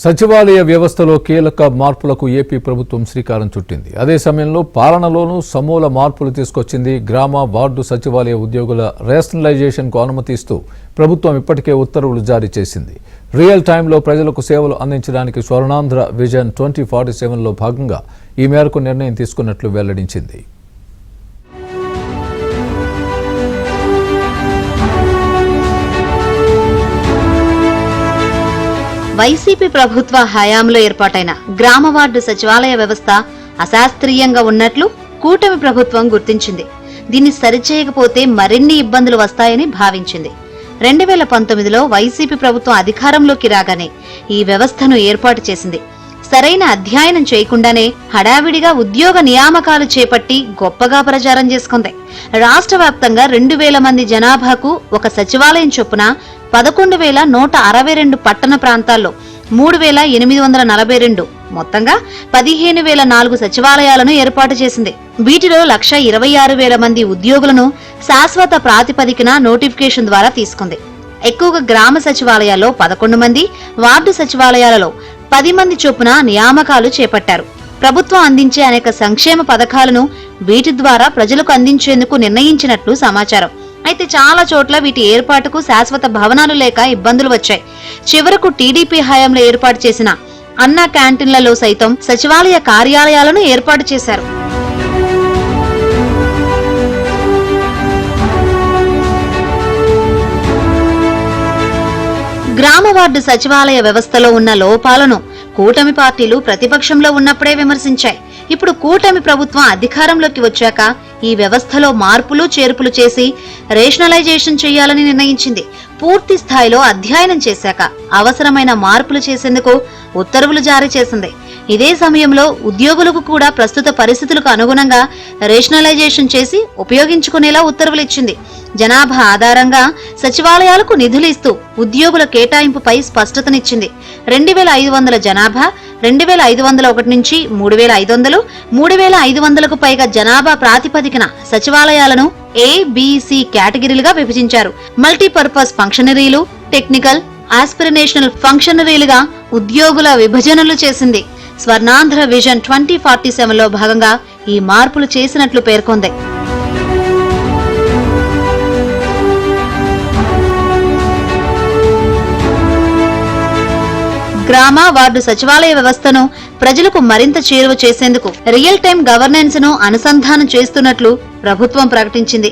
సచివాలయ వ్యవస్థలో కీలక మార్పులకు ఏపీ ప్రభుత్వం శ్రీకారం చుట్టింది. అదే సమయంలో పాలనలోనూ సమూల మార్పులు తీసుకొచ్చింది. గ్రామ వార్డు సచివాలయ ఉద్యోగుల రేషనలైజేషన్కు అనుమతి ఇస్తూ ప్రభుత్వం ఇప్పటికే ఉత్తర్వులు జారీ చేసింది. రియల్ టైంలో ప్రజలకు సేవలు అందించడానికి స్వర్ణాంధ్ర విజన్ 2047లో భాగంగా ఈ మేరకు నిర్ణయం తీసుకున్నట్లు వెల్లడించింది. వైసీపీ ప్రభుత్వ హయాంలో ఏర్పాటైన గ్రామ వార్డు సచివాలయ వ్యవస్థ అశాస్త్రీయంగా ఉన్నట్లు కూటమి ప్రభుత్వం గుర్తించింది. దీన్ని సరిచేయకపోతే మరిన్ని ఇబ్బందులు వస్తాయని భావించింది. 2019లో వైసీపీ ప్రభుత్వం అధికారంలోకి రాగానే ఈ వ్యవస్థను ఏర్పాటు చేసింది. సరైన అధ్యయనం చేయకుండానే హడావిడిగా ఉద్యోగ నియామకాలు చేపట్టి గొప్పగా ప్రచారం చేసుకుంది. రాష్ట్ర వ్యాప్తంగా 2000 మంది జనాభాకు ఒక సచివాలయం చొప్పున 11,162 పట్టణ ప్రాంతాల్లో 3,842 మొత్తంగా 15,004 సచివాలయాలను ఏర్పాటు చేసింది. వీటిలో 126,000 మంది ఉద్యోగులను శాశ్వత ప్రాతిపదికన నోటిఫికేషన్ ద్వారా తీసుకుంది. ఎక్కువగా గ్రామ సచివాలయాల్లో 11 మంది, వార్డు సచివాలయాలలో 10 మంది చొప్పున నియామకాలు చేపట్టారు. ప్రభుత్వం అందించే అనేక సంక్షేమ పథకాలను వీటి ద్వారా ప్రజలకు అందించేందుకు నిర్ణయించినట్లు సమాచారం. అయితే చాలా చోట్ల వీటి ఏర్పాటుకు శాశ్వత భవనాలు లేక ఇబ్బందులు వచ్చాయి. చివరకు టీడీపీ హయాంలో ఏర్పాటు చేసిన అన్న క్యాంటీన్లలో సైతం సచివాలయ కార్యాలయాలను ఏర్పాటు చేశారు. గ్రామ వార్డు సచివాలయ వ్యవస్థలో ఉన్న లోపాలను కూటమి పార్టీలు ప్రతిపక్షంలో ఉన్నప్పుడే విమర్శించాయి. ఇప్పుడు కూటమి ప్రభుత్వం అధికారంలోకి వచ్చాక ఈ వ్యవస్థలో మార్పులు చేర్పులు చేసి రేషనలైజేషన్ చేయాలని నిర్ణయించింది. పూర్తి స్థాయిలో అధ్యయనం చేశాక అవసరమైన మార్పులు చేసేందుకు ఉత్తర్వులు జారీ చేసింది. ఇదే సమయంలో ఉద్యోగులకు కూడా ప్రస్తుత పరిస్థితులకు అనుగుణంగా రేషనలైజేషన్ చేసి ఉపయోగించుకునేలా ఉత్తర్వులు ఇచ్చింది. జనాభా ఆధారంగా సచివాలయాలకు నిధులు ఇస్తూ ఉద్యోగుల కేటాయింపుపై స్పష్టతనిచ్చింది. 2,500 జనాభా 2,501 నుంచి 3,500, 3,500కు పైగా జనాభా ప్రాతిపదికన సచివాలయాలను ఏబిసి కేటగిరీలుగా విభజించారు. మల్టీపర్పస్ ఫంక్షనరీలు, టెక్నికల్, ఆస్పిరేషనల్ ఫంక్షనరీలుగా ఉద్యోగుల విభజనలు చేసింది. స్వర్ణాంధ్ర విజన్ 2047లో భాగంగా ఈ మార్పులు చేసినట్లు పేర్కొంది. గ్రామ వార్డు సచివాలయ వ్యవస్థను ప్రజలకు మరింత చేరువ చేసేందుకు రియల్ టైం గవర్నెన్స్ ను అనుసంధానం చేస్తున్నట్లు ప్రభుత్వం ప్రకటించింది.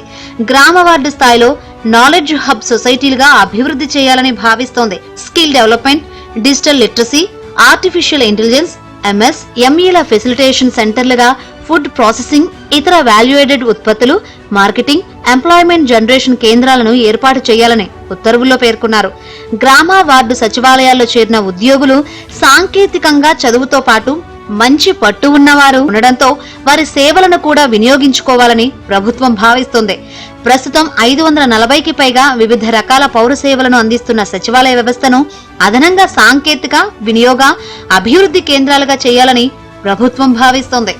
గ్రామ వార్డు స్థాయిలో నాలెడ్జ్ హబ్ సొసైటీలుగా అభివృద్ధి చేయాలని భావిస్తోంది. Skill development, digital literacy, artificial intelligence, MS, ఎంఈల ఫెసిలిటేషన్ సెంటర్లుగా ఫుడ్ ప్రాసెసింగ్, ఇతర వాల్యూయేడెడ్ ఉత్పత్తులు, మార్కెటింగ్, ఎంప్లాయ్మెంట్ జనరేషన్ కేంద్రాలను ఏర్పాటు చేయాలని ఉత్తర్వుల్లో పేర్కొన్నారు. గ్రామ వార్డు సచివాలయాల్లో చేరిన ఉద్యోగులు సాంకేతికంగా చదువుతో పాటు మంచి పట్టు ఉన్నవారు ఉండడంతో వారి సేవలను కూడా వినియోగించుకోవాలని ప్రభుత్వం భావిస్తోంది. ప్రస్తుతం 540కి పైగా వివిధ రకాల పౌర సేవలను అందిస్తున్న సచివాలయ వ్యవస్థను అదనంగా సాంకేతిక, వినియోగ, అభివృద్ధి కేంద్రాలుగా చేయాలని ప్రభుత్వం భావిస్తోంది.